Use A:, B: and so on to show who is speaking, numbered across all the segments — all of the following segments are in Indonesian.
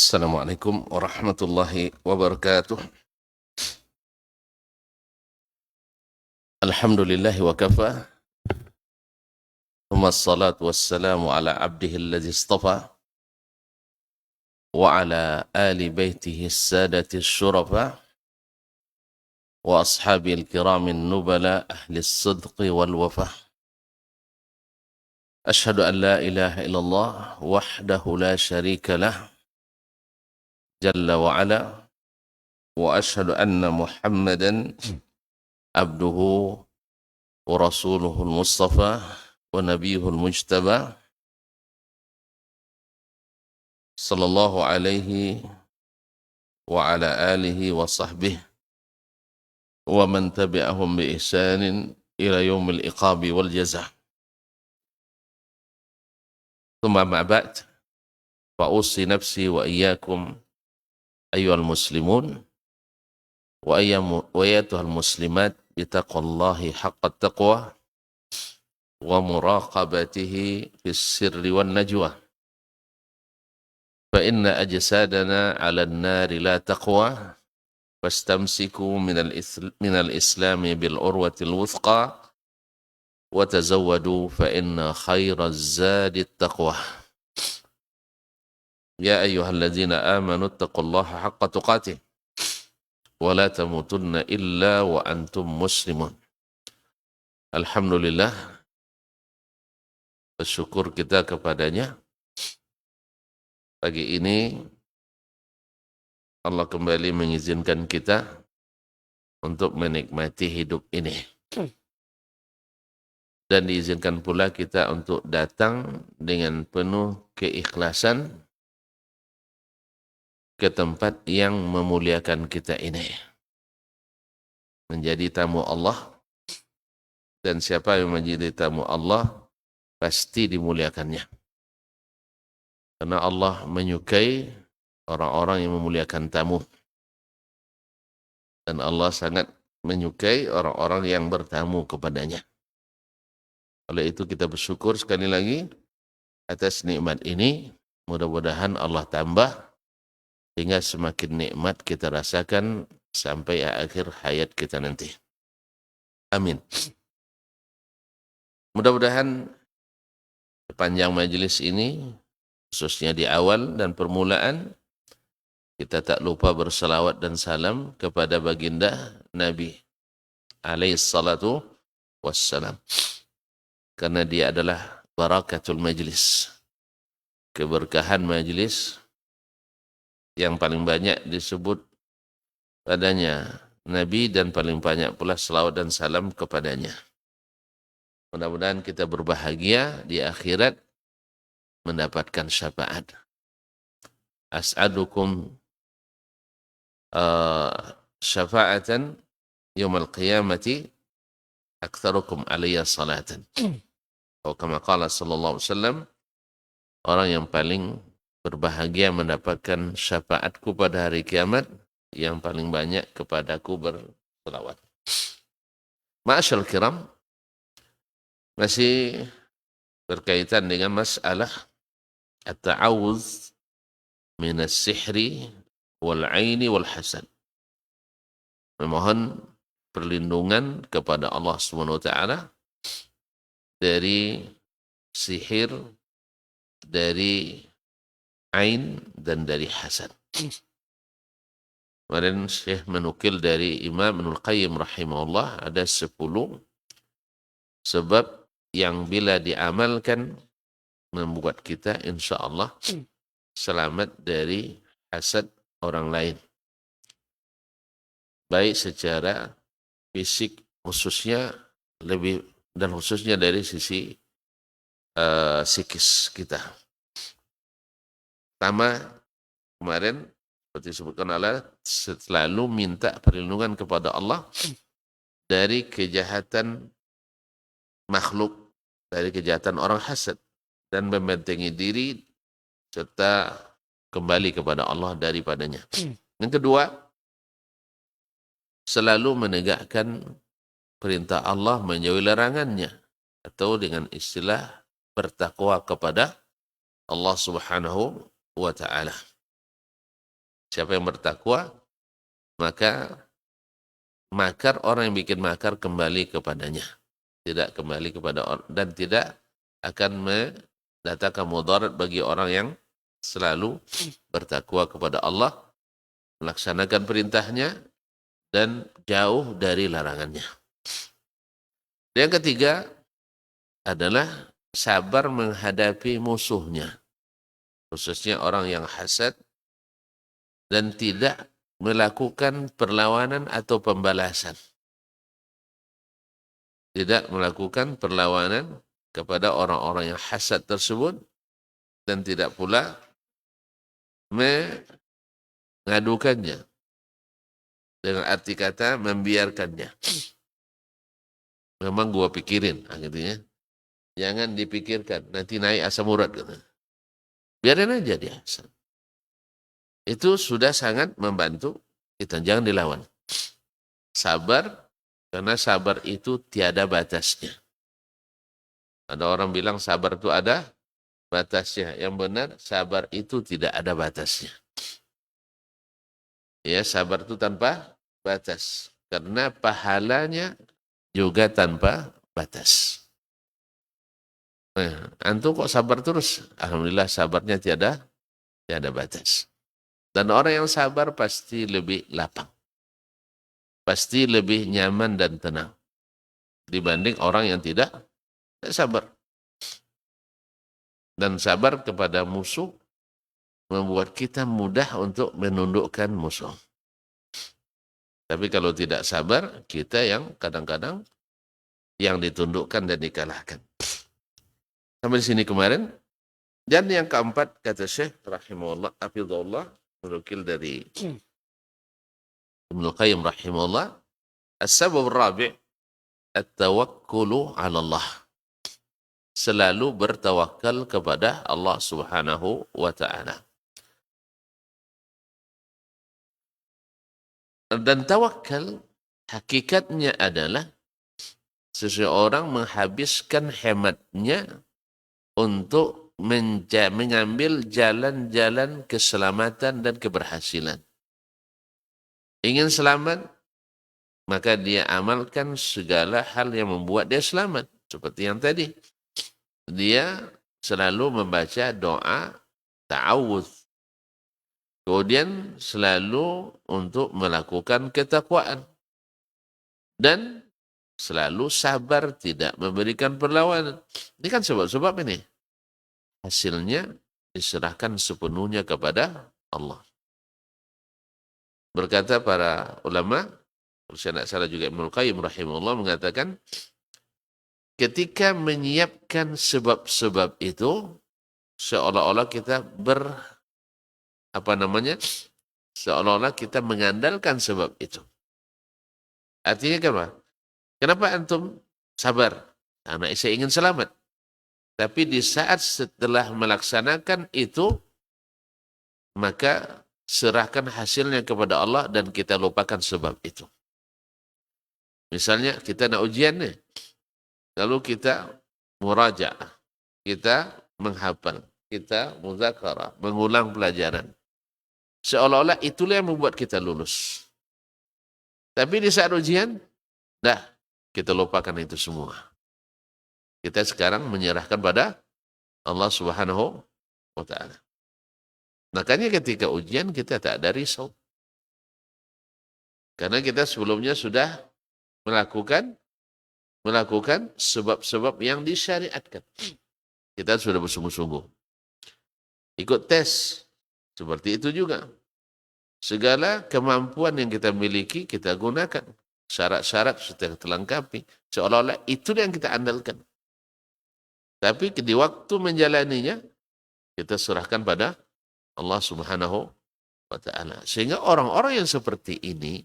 A: Assalamualaikum warahmatullahi wabarakatuh. Alhamdulillahi wa kafa. Thumma assalatu wassalamu ala abdihi alladhi istafa wa ala ali baitihi as-sadati syurafa wa ashabi al-kirami nubala ahli as-sidqi wal wafa. Ashhadu an la ilaha illallah wahdahu la sharika lah jalla wa ala wa ashhadu anna Muhammadan abduhu wa rasuluhu al-mustafa wa nabiyuhu al-mujtaba sallallahu alaihi wa ala alihi wa sahbihi wa man tabi'ahum bi ihsanin ila yaumil iqabi wal jazaa. Thumma ma ba'd, fa usi nafsi wa iyyakum ayyuhal muslimun wa ayyatuhal muslimat bitaqwallahi haqqat taqwa wa muraqabatihi fis sirri wan najwa. Fa inna ajsadana 'ala an-nari la taqwa fastamsiku minal islami bil urwatil wuthqa wa tazawwadu fa inna khairaz zadi taqwa. Ya ayyuhalladzina amanu taqullaha haqqa tuqatih wa la tamutunna illa wa antum muslimun. Alhamdulillah, bersyukur kita kepadanya. Pagi ini Allah kembali mengizinkan kita untuk menikmati hidup ini. Dan diizinkan pula kita untuk datang dengan penuh keikhlasan ke tempat yang memuliakan kita ini. Menjadi tamu Allah, dan siapa yang menjadi tamu Allah pasti dimuliakannya. Karena Allah menyukai orang-orang yang memuliakan tamu. Dan Allah sangat menyukai orang-orang yang bertamu kepadanya. Oleh itu kita bersyukur sekali lagi atas nikmat ini. Mudah-mudahan Allah tambah hingga semakin nikmat kita rasakan sampai akhir hayat kita nanti. Amin. Mudah-mudahan sepanjang majelis ini, khususnya di awal dan permulaan, kita tak lupa bersalawat dan salam kepada baginda Nabi alaihi salatu wassalam. Karena dia adalah barakatul majlis, keberkahan majlis yang paling banyak disebut padanya Nabi dan paling banyak pula salawat dan salam kepadanya. Mudah-mudahan kita berbahagia di akhirat mendapatkan syafaat. As'adukum syafa'atan yawmal qiyamati aktsarukum alayya salatan. Atau kama qala sallallahu alaihi wasallam, orang yang paling berbahagia mendapatkan syafaatku pada hari kiamat yang paling banyak kepadaku berselawat. Ma'asyal kiram, masih berkaitan dengan masalah at-ta'awudz minas sihri wal aini wal hasad. Memohon perlindungan kepada Allah Subhanahu wa taala dari sihir, dari ain dan dari hasad. Kemarin Syekh menukil dari Imam Ibnul Qayyim rahimahullah ada 10 sebab yang bila diamalkan membuat kita insya Allah selamat dari hasad orang lain. Baik secara fisik khususnya dan khususnya dari sisi psikis kita. Pertama, kemarin seperti disebutkan Allah, selalu minta perlindungan kepada Allah dari kejahatan makhluk, dari kejahatan orang hasad, dan membentengi diri serta kembali kepada Allah daripadanya. Yang kedua, selalu menegakkan perintah Allah, menjauhi larangannya, atau dengan istilah bertakwa kepada Allah Subhanahu wa ta'ala. Siapa yang bertakwa, maka makar orang yang bikin makar kembali kepadanya. Tidak kembali kepada orang, dan tidak akan mendatangkan mudarat bagi orang yang selalu bertakwa kepada Allah, melaksanakan perintahnya, dan jauh dari larangannya. Yang ketiga adalah sabar menghadapi musuhnya, khususnya orang yang hasad, dan tidak melakukan perlawanan atau pembalasan. Tidak melakukan perlawanan kepada orang-orang yang hasad tersebut, dan tidak pula mengadukannya, dengan arti kata membiarkannya. Memang gua pikirin, gitu ya. Jangan dipikirkan, nanti naik asam urat. Gitu. Biarin aja dia. Itu sudah sangat membantu kita, jangan dilawan. Sabar, karena sabar itu tiada batasnya. Ada orang bilang sabar itu ada batasnya. Yang benar, sabar itu tidak ada batasnya. Ya, sabar itu tanpa batas. Karena pahalanya juga tanpa batas. Nah, antum kok sabar terus? Alhamdulillah sabarnya tiada batas. Dan orang yang sabar pasti lebih lapang. Pasti lebih nyaman dan tenang dibanding orang yang tidak sabar. Dan sabar kepada musuh membuat kita mudah untuk menundukkan musuh. Tapi kalau tidak sabar, kita yang kadang-kadang yang ditundukkan dan dikalahkan. Sampai di sini kemarin. Dan yang keempat, kata Syekh rahimahullah, hafizahullah, menukil dari Ibnu Qayyim rahimahullah, as-sabab rabi' at-tawakkulu 'ala Allah. Selalu bertawakal kepada Allah Subhanahu wa taala. Dan tawakal hakikatnya adalah seseorang menghabiskan hematnya untuk mengambil jalan-jalan keselamatan dan keberhasilan. Ingin selamat, maka dia amalkan segala hal yang membuat dia selamat. Seperti yang tadi. Dia selalu membaca doa ta'awudz. Kemudian selalu untuk melakukan ketakwaan. Dan selalu sabar, tidak memberikan perlawanan. Ini kan sebab-sebab ini. Hasilnya diserahkan sepenuhnya kepada Allah. Berkata para ulama, saya tidak salah juga Ibnu Qayyim rahimahullah mengatakan, ketika menyiapkan sebab-sebab itu, seolah-olah kita seolah-olah kita mengandalkan sebab itu. Artinya kenapa? Kenapa antum sabar? Karena saya ingin selamat. Tapi di saat setelah melaksanakan itu, maka serahkan hasilnya kepada Allah dan kita lupakan sebab itu. Misalnya kita nak ujian nih, lalu kita murajaah, kita menghafal, kita muzakarah, mengulang pelajaran. Seolah-olah itulah yang membuat kita lulus. Tapi di saat ujian, dah kita lupakan itu semua. Kita sekarang menyerahkan pada Allah Subhanahu wa taala. Makanya ketika ujian kita tak ada risau. Karena kita sebelumnya sudah melakukan sebab-sebab yang disyariatkan. Kita sudah bersungguh-sungguh. Ikut tes. Seperti itu juga. Segala kemampuan yang kita miliki, kita gunakan. Syarat-syarat sudah terlengkapi. Seolah-olah itu yang kita andalkan. Tapi di waktu menjalaninya, kita serahkan pada Allah Subhanahu wa ta'ala. Sehingga orang-orang yang seperti ini,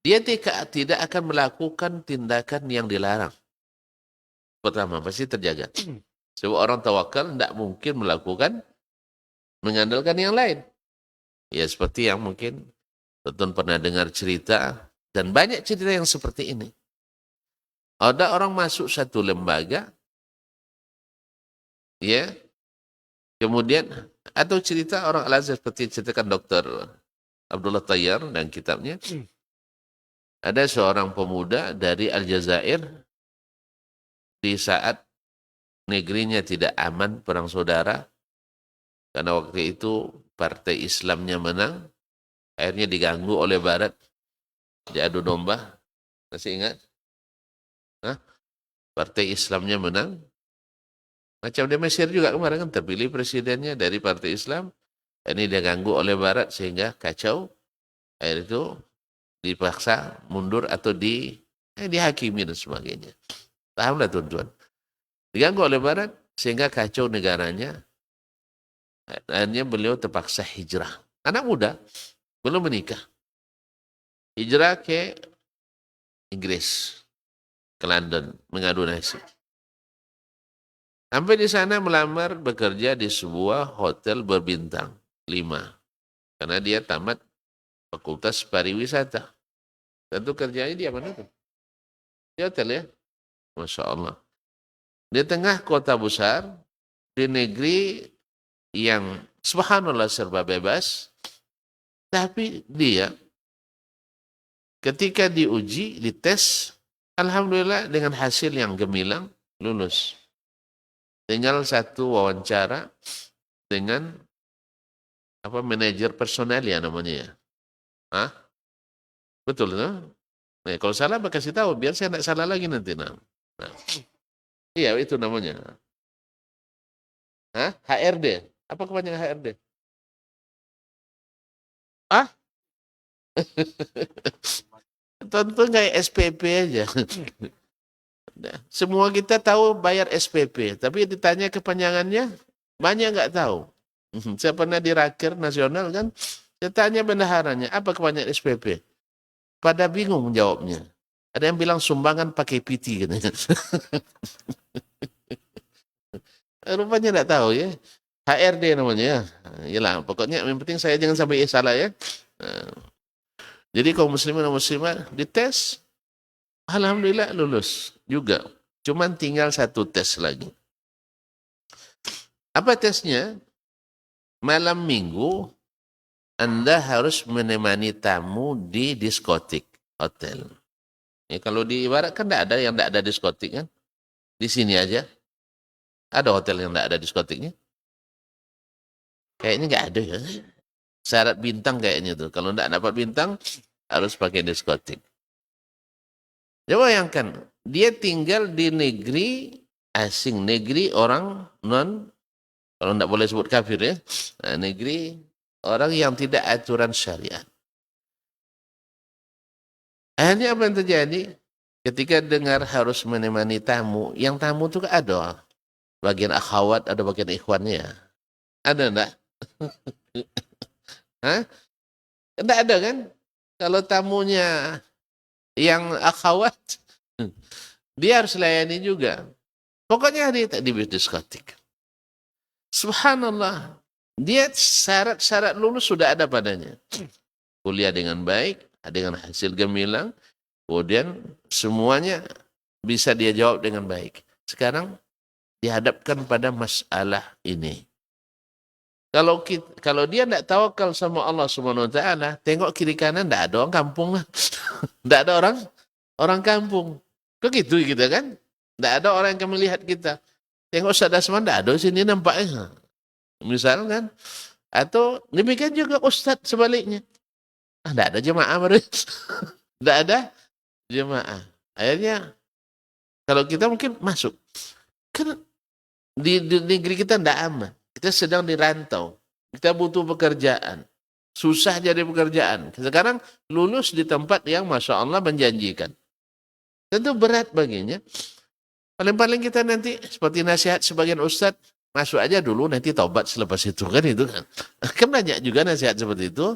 A: dia tidak akan melakukan tindakan yang dilarang. Pertama, pasti terjaga. Sebab orang tawakal tidak mungkin mengandalkan yang lain. Ya seperti yang mungkin Tonton pernah dengar cerita, dan banyak cerita yang seperti ini. Ada orang masuk satu lembaga, ya, kemudian Atau cerita orang Al-Azhar seperti ceritakan Dr. Abdullah Tayyar dan kitabnya. Ada seorang pemuda dari Aljazair di saat negerinya tidak aman perang saudara, karena waktu itu partai Islamnya menang, akhirnya diganggu oleh Barat, diadu domba. Masih ingat? Hah? Partai Islamnya menang. Macam di Mesir juga kemarin kan terpilih presidennya dari partai Islam. Ini diganggu oleh Barat sehingga kacau. Akhirnya itu dipaksa mundur atau dihakimi dan sebagainya. Pahamlah tuan-tuan. Diganggu oleh Barat sehingga kacau negaranya. Akhirnya beliau terpaksa hijrah. Anak muda, belum menikah. Hijrah ke Inggris, ke London, mengadu nasib. Sampai di sana melamar bekerja di sebuah hotel berbintang 5. Karena dia tamat Fakultas Pariwisata. Tentu kerjanya dia mana tuh? Di hotel ya. Masya Allah. Di tengah kota besar, di negeri yang subhanallah serba bebas, tapi dia ketika diuji, dites, alhamdulillah dengan hasil yang gemilang, lulus. Tinggal satu wawancara dengan manajer personel ya namanya ya. Hah? Betul no? Nah, kalau salah kasih tahu biar saya tidak salah lagi nanti. Nah. Iya itu namanya. Hah? HRD. Apa kepanjangan HRD? Ah? Tentu kayak SPP aja. Semua kita tahu bayar SPP, tapi ditanya kepanjangannya banyak nggak tahu. Saya pernah di Raker Nasional kan, saya tanya bendaharanya, apa kepanjangan SPP? Pada bingung jawabnya. Ada yang bilang sumbangan pakai PT katanya. Rupanya tidak tahu ya. HRD namanya ya. Yalah, pokoknya yang penting saya jangan sampai salah ya. Nah, jadi kaum muslimin dan muslimat dites, alhamdulillah lulus juga. Cuman tinggal satu tes lagi. Apa tesnya? Malam minggu Anda harus menemani tamu di diskotik hotel. Ya, kalau di barat kan tidak ada yang tidak ada diskotik kan. Di sini aja. Ada hotel yang tidak ada diskotiknya. Kayaknya nggak ada ya. Syarat bintang kayaknya tuh. Kalau tidak dapat bintang harus pakai diskotik. Coba bayangkan, dia tinggal di negeri asing, negeri orang kalau tidak boleh sebut kafir ya, negeri orang yang tidak aturan syariat. Akhirnya apa yang terjadi? Ketika dengar harus menemani tamu, yang tamu itu ada bagian akhwat, ada bagian ikhwannya. Ada enggak? Hah? Enggak ada kan? Kalau tamunya yang akhwat, dia harus layani juga. Pokoknya dia tak di diskotik. Subhanallah. Dia syarat-syarat lulus sudah ada padanya. Kuliah dengan baik, dengan hasil gemilang, kemudian semuanya bisa dia jawab dengan baik. Sekarang dihadapkan pada masalah ini. Kalau dia tidak tawakal sama Allah Subhanahu Wa Taala, tengok kiri kanan tidak ada orang kampung lah, tidak ada orang kampung. Kok gitu kita kan? Tidak ada orang yang akan melihat kita. Tengok Ustaz Dasman tidak ada sini nampaknya. Misalkan, atau demikian juga Ustaz sebaliknya. Tidak ada jemaah baru, tidak ada jemaah. Akhirnya kalau kita mungkin masuk, kan di negeri kita tidak aman. Kita sedang dirantau. Kita butuh pekerjaan. Susah jadi pekerjaan. Sekarang lulus di tempat yang Masya Allah menjanjikan. Tentu berat baginya. Paling-paling kita nanti seperti nasihat sebagian ustadz, masuk aja dulu nanti taubat selepas itu kan itu kan. Kan banyak juga nasihat seperti itu.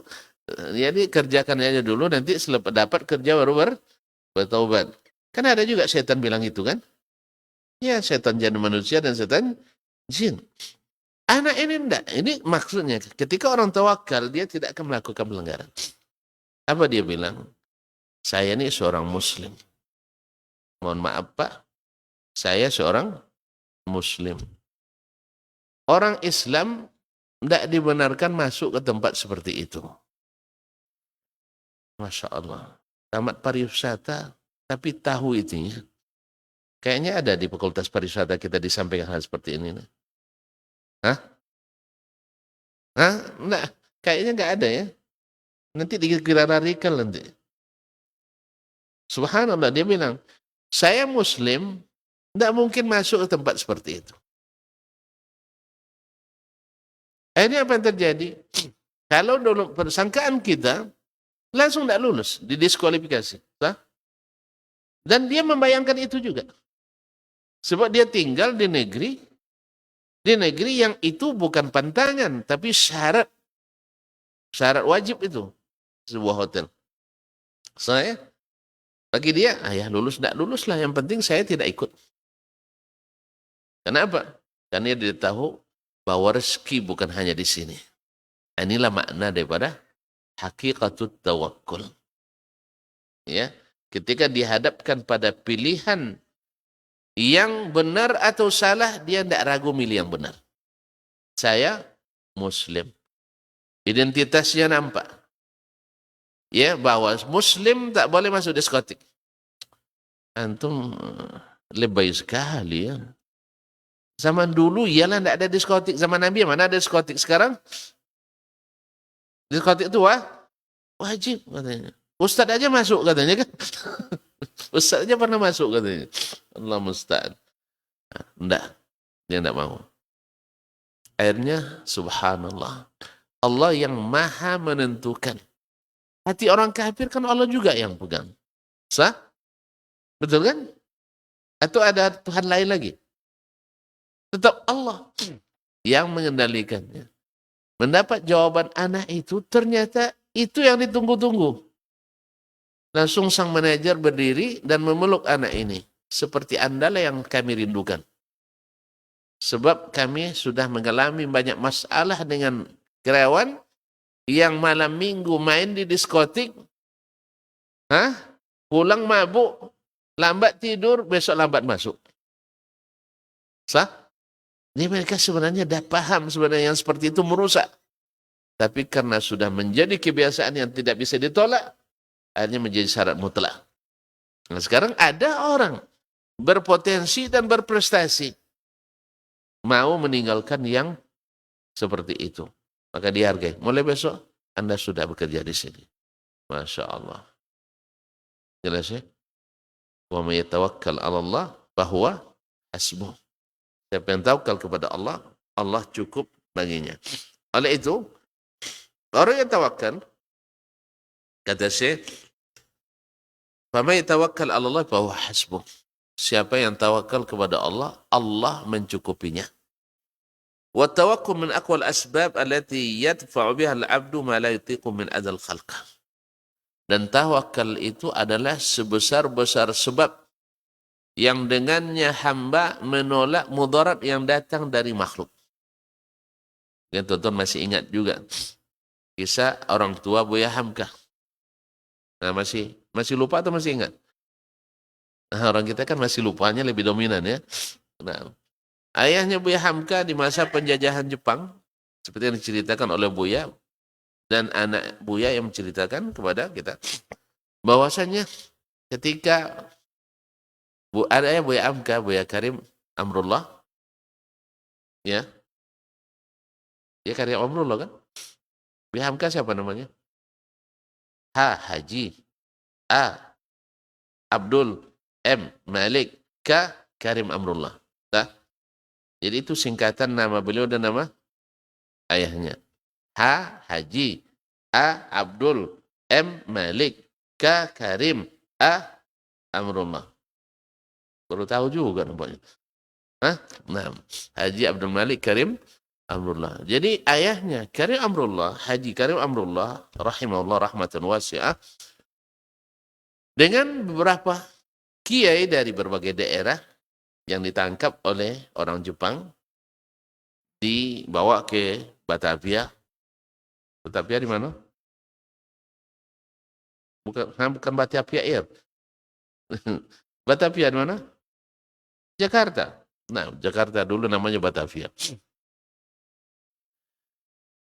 A: Jadi kerjakan aja dulu nanti selepas dapat kerja baru bertaubat. Kan ada juga setan bilang itu kan. Ya setan jadi manusia dan setan jin. Anak ini enggak. Ini maksudnya ketika orang tawakal dia tidak akan melakukan pelanggaran. Apa dia bilang? Saya ini seorang muslim. Mohon maaf Pak. Saya seorang muslim. Orang Islam tidak dibenarkan masuk ke tempat seperti itu. Masya Allah. Tamat pariwisata, tapi tahu itu ya. Kayaknya ada di Fakultas Pariwisata kita disampaikan hal seperti ini. Hah? Hah? Enggak. Kayaknya enggak ada ya. Nanti dikira radikal nanti. Subhanallah, dia bilang, saya Muslim, enggak mungkin masuk ke tempat seperti itu. Akhirnya apa yang terjadi? Kalau dulu persangkaan kita, langsung enggak lulus, didiskualifikasi. Dan dia membayangkan itu juga. Sebab dia tinggal di negeri yang itu bukan pantangan, tapi syarat wajib itu sebuah hotel. Saya bagi dia, ayah lulus tidak lulus lah, yang penting saya tidak ikut. Kenapa? Karena dia tahu bahwa rezeki bukan hanya di sini. Inilah makna daripada hakikatut tawakkul. Ya, ketika dihadapkan pada pilihan yang benar atau salah, dia tidak ragu milih yang benar. Saya Muslim. Identitasnya nampak. Ya, bahwa Muslim tak boleh masuk diskotik. Antum lebay sekali ya. Zaman dulu ialah tidak ada diskotik. Zaman Nabi mana ada diskotik? Sekarang diskotik itu wajib katanya. Ustaz aja masuk katanya kan. Ustaz aja pernah masuk katanya. Allah musta'an. Enggak, dia tidak mau. Akhirnya subhanallah. Allah yang maha menentukan. Hati orang kafir kan Allah juga yang pegang. Sah? Betul kan? Atau ada Tuhan lain lagi? Tetap Allah yang mengendalikannya. Mendapat jawaban anak itu, ternyata itu yang ditunggu-tunggu. Langsung sang manajer berdiri dan memeluk anak ini. Seperti Andalah yang kami rindukan. Sebab kami sudah mengalami banyak masalah dengan karyawan yang malam minggu main di diskotik, pulang mabuk, lambat tidur, besok lambat masuk. Sah? Ini mereka sebenarnya dah paham sebenarnya yang seperti itu merusak. Tapi karena sudah menjadi kebiasaan yang tidak bisa ditolak, akhirnya menjadi syarat mutlak. Nah, sekarang ada orang berpotensi dan berprestasi mau meninggalkan yang seperti itu. Maka dihargai. Mulai besok, Anda sudah bekerja di sini. Masya Allah. Jelas ya? Wa may yatawakkal 'ala Allah bahwa hasbuh. Siapa yang tawakal kepada Allah, Allah cukup baginya. Oleh itu, orang yang tawakal, kata Syekh, fa may yatawakkal 'ala Allah bahwa hasbuh. Siapa yang tawakal kepada Allah, Allah mencukupinya. Wa tawakkul min aqwal asbab allati yadfa'u biha al-'abdu ma la yutiqu min adzal khalq. Dan tawakal itu adalah sebesar-besar sebab yang dengannya hamba menolak mudarat yang datang dari makhluk. Dan tuan-tuan masih ingat juga kisah orang tua Buya Hamka. Nah, masih lupa atau masih ingat? Nah, orang kita kan masih lupanya lebih dominan ya. Nah, ayahnya Buya Hamka di masa penjajahan Jepang, seperti yang diceritakan oleh Buya, dan anak Buya yang menceritakan kepada kita, bahwasanya ketika ada Buya Hamka, Buya Karim Amrullah, ya, dia Karim Amrullah kan? Buya Hamka siapa namanya? Haji, A Abdul, M Malik, K Karim Amrullah. Nah, jadi itu singkatan nama beliau dan nama ayahnya. Haji, A Abdul, M Malik, K Karim, A Amrullah. Baru tahu juga nampaknya. Nah, Haji Abdul Malik Karim Amrullah. Jadi ayahnya Karim Amrullah, Haji Karim Amrullah, rahimahullah rahmatan wasi'ah, dengan beberapa kiai dari berbagai daerah yang ditangkap oleh orang Jepang, dibawa ke Batavia. Batavia di mana? Bukan Batavia Air. Batavia di mana? Jakarta. Nah, Jakarta dulu namanya Batavia.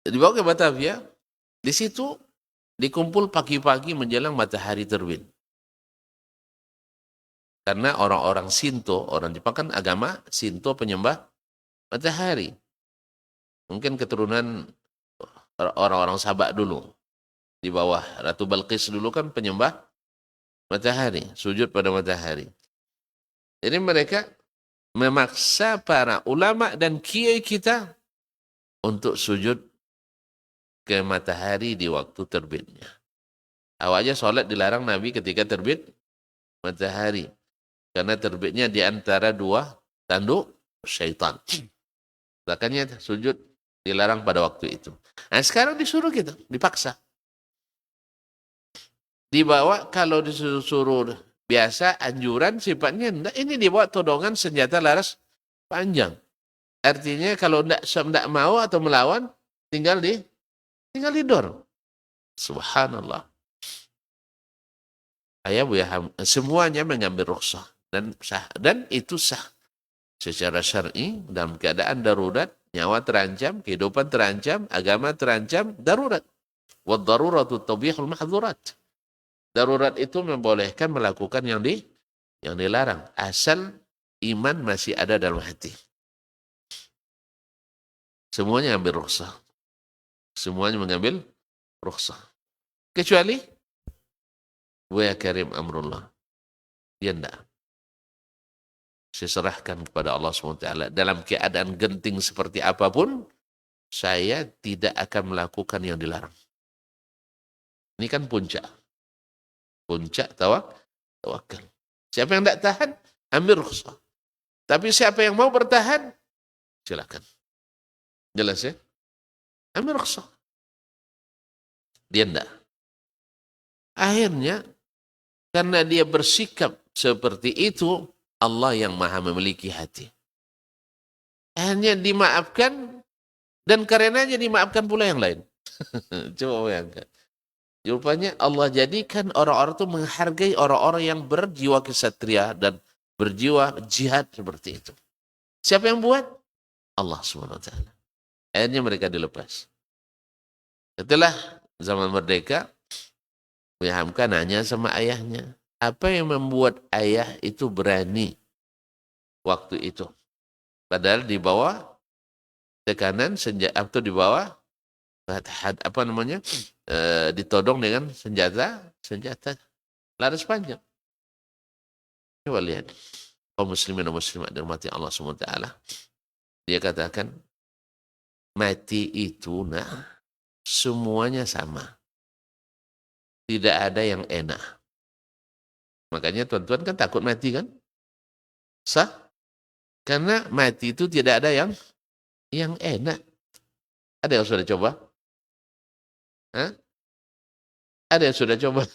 A: Dibawa ke Batavia, di situ dikumpul pagi-pagi menjelang matahari terbit. Karena orang-orang Shinto, orang Jepang kan agama Shinto penyembah matahari. Mungkin keturunan orang-orang Sabak dulu. Di bawah Ratu Balqis dulu kan penyembah matahari, sujud pada matahari. Jadi mereka memaksa para ulama dan kiai kita untuk sujud ke matahari di waktu terbitnya. Awalnya sholat dilarang Nabi ketika terbit matahari. Karena terbitnya di antara dua tanduk syaitan. Makanya sujud dilarang pada waktu itu. Nah sekarang disuruh kita, dipaksa. Dibawa kalau disuruh biasa anjuran sifatnya enggak, ini dibawa todongan senjata laras panjang. Artinya kalau enggak mau atau melawan tinggal didor. Subhanallah. Ayah Buya semuanya mengambil rukhsah dan sah, dan itu sah secara syar'i dalam keadaan darurat, nyawa terancam, kehidupan terancam, agama terancam, darurat. Wad daruratu tabihul mahdzurat. Darurat itu membolehkan melakukan yang dilarang asal iman masih ada dalam hati. Semuanya ambil rukhsah. Semuanya mengambil rukhsah. Kecuali Buya Karim Amrullah. Dia enggak. Saya serahkan kepada Allah SWT. Dalam keadaan genting seperti apapun, saya tidak akan melakukan yang dilarang. Ini kan puncak. Puncak tawakal. Siapa yang tidak tahan, ambil rukhsah. Tapi siapa yang mau bertahan, silakan. Jelas ya? Ambil rukhsah. Dia tidak. Akhirnya, karena dia bersikap seperti itu, Allah yang maha memiliki hati. Akhirnya dimaafkan, dan karenanya dimaafkan pula yang lain. Coba bayangkan. Rupanya Allah jadikan orang-orang itu menghargai orang-orang yang berjiwa kesatria dan berjiwa jihad seperti itu. Siapa yang buat? Allah SWT. Akhirnya mereka dilepas. Setelah zaman merdeka, Buya Hamka nanya sama ayahnya, apa yang membuat ayah itu berani waktu itu? Padahal di bawah tekanan senjata, atau di bawah apa namanya, ditodong dengan senjata laras panjang. Coba lihat kaum muslimin dan muslimat dirahmati Allah SWT. Dia katakan mati itu semuanya sama, tidak ada yang enak. Makanya tuan-tuan kan takut mati kan? Sah? Karena mati itu tidak ada yang enak. Ada yang sudah coba? Hah? Ada yang sudah coba?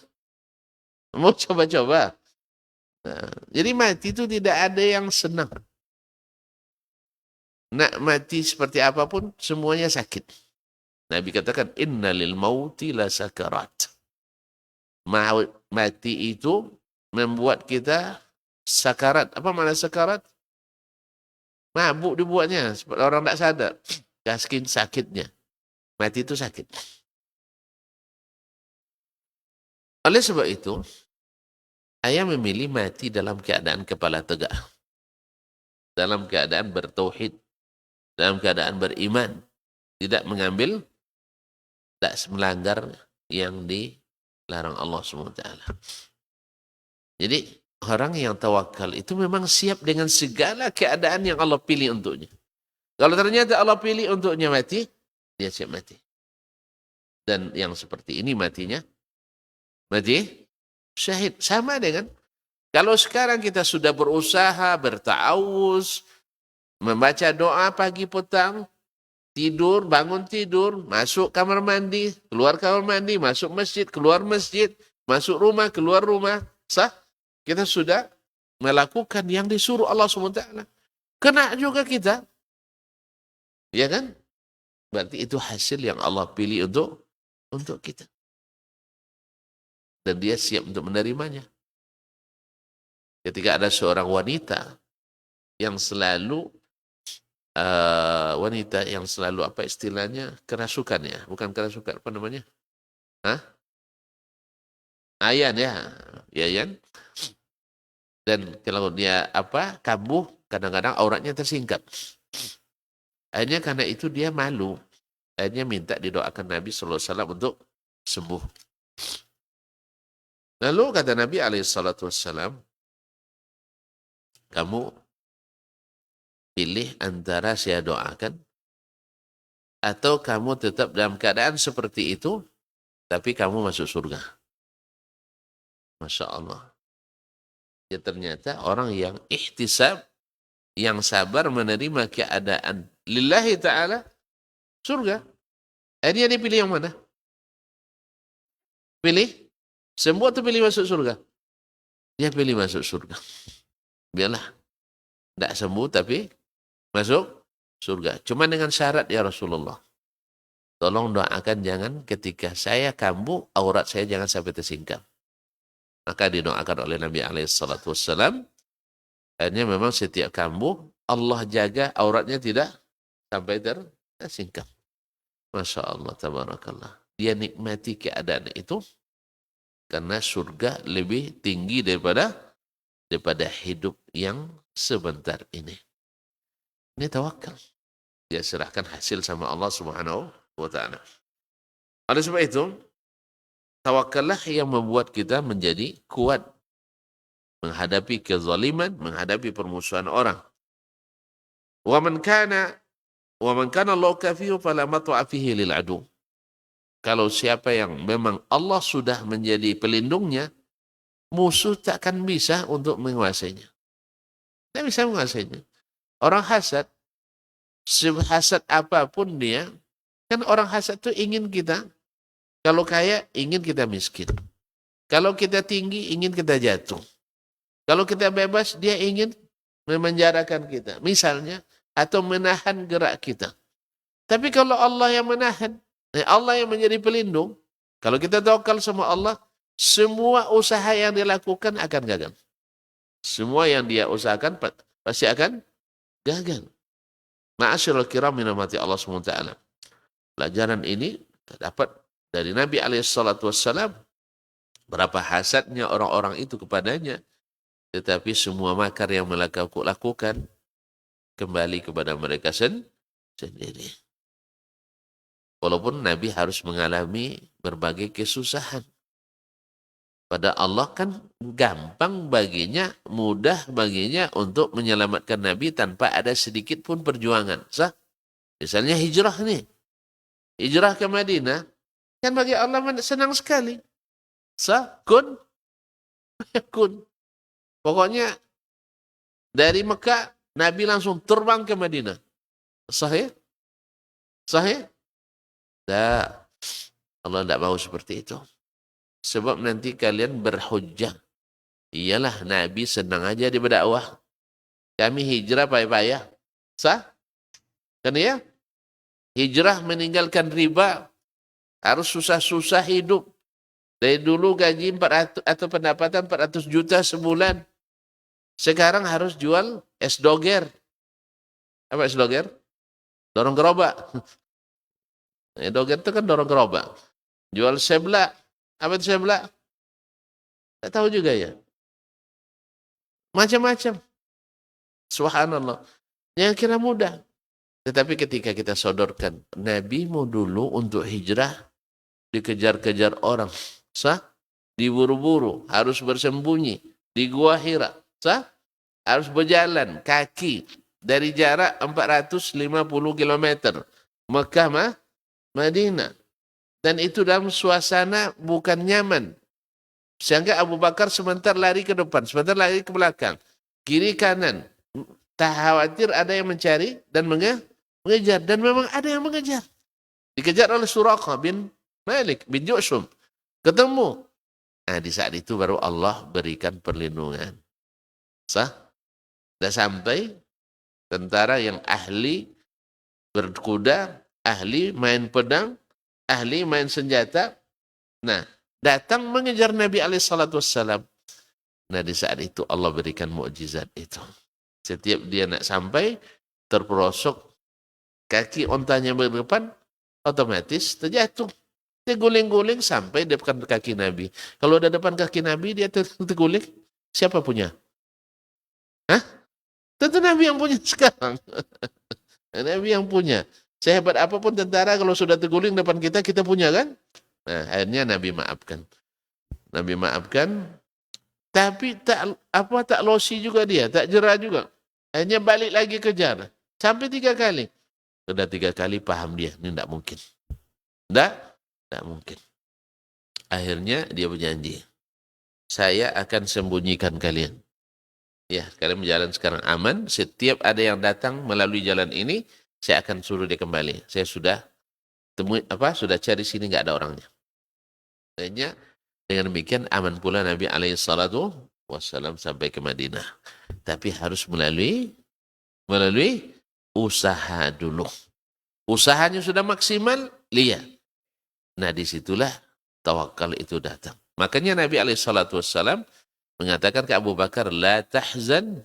A: Mau coba-coba? Nah, jadi mati itu tidak ada yang senang. Nak mati seperti apapun, semuanya sakit. Nabi katakan, inna lil mauti la sakarat. Mati itu membuat kita sakarat. Apa makna sakarat? Mabuk dibuatnya, seperti orang tak sadar. Saking sakitnya. Mati itu sakit. Oleh sebab itu, ayah memilih mati dalam keadaan kepala tegak. Dalam keadaan bertauhid. Dalam keadaan beriman. Tidak mengambil, tidak melanggar yang dilarang Allah SWT. Jadi, orang yang tawakal itu memang siap dengan segala keadaan yang Allah pilih untuknya. Kalau ternyata Allah pilih untuknya mati, dia siap mati. Dan yang seperti ini matinya, mati syahid. Sama dengan, kalau sekarang kita sudah berusaha, berta'awuz, membaca doa pagi petang, tidur, bangun tidur, masuk kamar mandi, keluar kamar mandi, masuk masjid, keluar masjid, masuk rumah, keluar rumah, sah? Kita sudah melakukan yang disuruh Allah SWT. Kena juga kita. Ya kan? Berarti itu hasil yang Allah pilih untuk kita. Dan dia siap untuk menerimanya. Ketika ada seorang wanita yang selalu wanita yang selalu apa istilahnya kerasukan ya, bukan kerasukan apa namanya? Hah? Ayan ya, Yayan. Dan kalau dia apa kambuh, kadang-kadang auratnya tersingkap. Akhirnya karena itu dia malu. Akhirnya minta didoakan Nabi SAW untuk sembuh. Lalu kata Nabi SAW, kamu pilih antara saya doakan atau kamu tetap dalam keadaan seperti itu, tapi kamu masuk surga. Masya Allah. Ya ternyata orang yang ihtisab, yang sabar menerima keadaan lillahi ta'ala, surga. Akhirnya dia pilih yang mana? Pilih sembuh atau pilih masuk surga? Dia pilih masuk surga. Biarlah. Tidak sembuh tapi masuk surga. Cuma dengan syarat ya Rasulullah. Tolong doakan jangan ketika saya kambuh, aurat saya jangan sampai tersingkap. Maka didoakan oleh Nabi SAW. Akhirnya memang setiap kambuh, Allah jaga auratnya tidak sampai tersingkap. Masya Allah, tabarakallah. Dia nikmati keadaan itu karena surga lebih tinggi daripada hidup yang sebentar ini. Ini tawakal. Dia serahkan hasil sama Allah Subhanahu wa ta'ala. Oleh sebab itu, tawakallah yang membuat kita menjadi kuat menghadapi kezaliman, menghadapi permusuhan orang. Wa man kana Allah kafiyu fala mat'a fihi lil adu. Kalau siapa yang memang Allah sudah menjadi pelindungnya, musuh takkan bisa untuk menguasainya. Tidak bisa menguasainya. Orang hasad, sehasad apapun dia, kan orang hasad itu ingin kita, kalau kaya ingin kita miskin. Kalau kita tinggi ingin kita jatuh. Kalau kita bebas dia ingin memenjarakan kita. Misalnya, atau menahan gerak kita. Tapi kalau Allah yang menahan, Allah yang menjadi pelindung, kalau kita tawakal sama Allah, semua usaha yang dilakukan akan gagal. Semua yang dia usahakan pasti akan gagal. Ma'asyiral kiram minamati Allah SWT. Pelajaran ini dapat dari Nabi SAW. Berapa hasadnya orang-orang itu kepadanya. Tetapi semua makar yang mereka lakukan kembali kepada mereka sendiri. Walaupun Nabi harus mengalami berbagai kesusahan. Pada Allah kan gampang baginya, mudah baginya untuk menyelamatkan Nabi tanpa ada sedikit pun perjuangan. Sah? Misalnya hijrah nih. Hijrah ke Madinah. Kan bagi Allah senang sekali. Sah? Kun. Pokoknya dari Mekah, Nabi langsung terbang ke Madinah. Sahih? Sahih? Tak. Allah tidak mau seperti itu. Sebab nanti kalian berhujjah. Iyalah, Nabi senang aja di berdakwah. Kami hijrah payah-payah. Sah? Kan ya? Hijrah meninggalkan riba. Harus susah-susah hidup. Dari dulu gaji 400 atau pendapatan 400 juta sebulan. Sekarang harus jual es doger. Apa es doger? Dorong gerobak. Doger itu kan dorong gerobak. Jual seblak. Apa itu seblak? Tak tahu juga ya. Macam-macam. Subhanallah. Yang kira mudah. Tetapi ketika kita sodorkan, Nabimu dulu untuk hijrah dikejar-kejar orang. Sah? Diburu-buru. Harus bersembunyi. Di Gua Hira. Sah? Harus berjalan kaki. Dari jarak 450 km. Mekah Madinah. Dan itu dalam suasana bukan nyaman. Sehingga Abu Bakar sebentar lari ke depan, sebentar lari ke belakang. Kiri kanan. Tak khawatir ada yang mencari dan mengejar. Dan memang ada yang mengejar. Dikejar oleh Suraqah bin Malik bin Ju'shum. Ketemu. Nah, di saat itu baru Allah berikan perlindungan. Sah? Dan sampai tentara yang ahli berkuda, ahli main pedang, ahli main senjata. Nah, datang mengejar Nabi SAW. Nah, di saat itu Allah berikan mukjizat itu. Setiap dia nak sampai, terperosok, kaki ontanya berdepan, otomatis terjatuh. Dia guling-guling sampai depan kaki Nabi. Kalau udah depan kaki Nabi, dia terguling, siapa punya? Hah? Tentu Nabi yang punya sekarang. Nabi yang punya. Sehebat apapun tentara, kalau sudah terguling depan kita, kita punya kan? Nah, akhirnya Nabi maafkan. Nabi maafkan, tapi tak losi juga dia, tak jerah juga. Akhirnya balik lagi kejar. Sampai 3 kali. Sudah 3 kali paham dia, ini tidak mungkin. Tidak mungkin. Akhirnya dia berjanji, saya akan sembunyikan kalian. Ya, kalian berjalan sekarang aman. Setiap ada yang datang melalui jalan ini, saya akan suruh dia kembali. Saya sudah sudah cari sini nggak ada orangnya. Akhirnya dengan demikian aman pula Nabi alaihissalatu wassalam sampai ke Madinah. Tapi harus melalui usaha dulu. Usahanya sudah maksimal, lihat. Nah, disitulah tawakal itu datang. Makanya Nabi alaihissalatu wassalam mengatakan ke Abu Bakar, la tahzan